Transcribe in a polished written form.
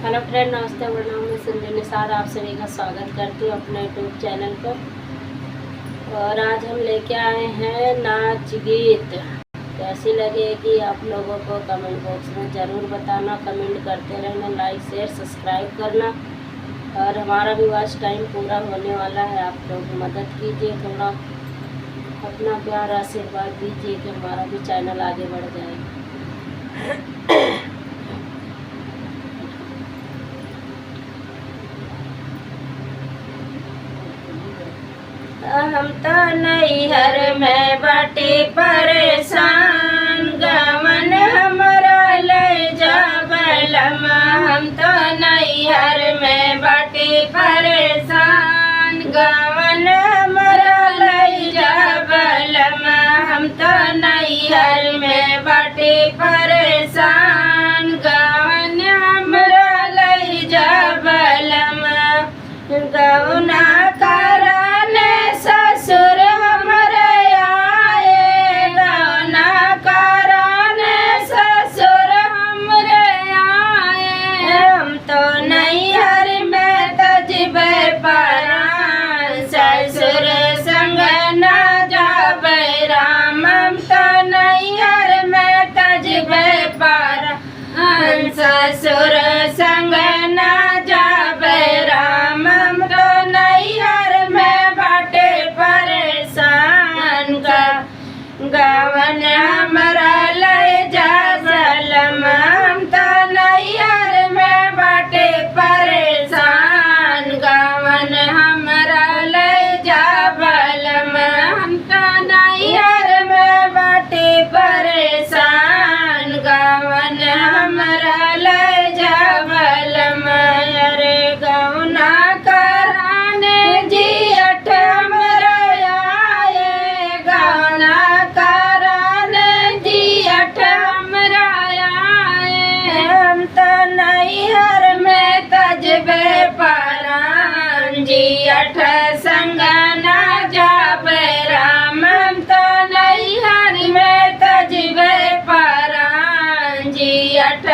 Hello friend, नमस्ते। प्रणाम। मैं संजय निसार आप सभी का स्वागत करती हूँ अपने यूट्यूब चैनल पर। और आज हम लेके आए हैं नाच गीत। कैसी लगेगी आप लोगों को कमेंट बॉक्स में ज़रूर बताना। कमेंट करते रहना, लाइक शेयर सब्सक्राइब करना। और हमारा भी वॉच टाइम पूरा होने वाला है। आप लोग मदद कीजिए, थोड़ा अपना प्यार आशीर्वाद दीजिए कि हमारा भी चैनल आगे बढ़ जाए। हम तो नैहर में बाटी परेशान, गवन हमारा ले जा बलम। हम तो नैहर में बाटी परेशान, गवन हमारा ले जा बलम। हम तो नैहर में बाटी परेशान, गवन हमारा ले जा बलम। गवना ससुर हमरे आए, गवना कराने ससुर हमरे आए। हम तो नैहर में तजबे परान, ससुर संग न जाबे राम। हम तो नैहर में तजबे परान, ससुर संग न जाबे राम। हम तो नैहर में बाटे परेशान, गवन हमरा ले जा बलम। हम तो नैहर में बाटे परेशान, गवन हमरा ले जा बलम। हम तो नैहर में बाटे परेशान, गवन हमरा ले जा बलम। अरे गवना कराने जियठ हमरा आए, गवना कराने जियठ हमरा आए। हम तो नैहर में तजबे परान, जियठ संग न जाबे राम। हम तो नैहर में तजबे परान, जियठ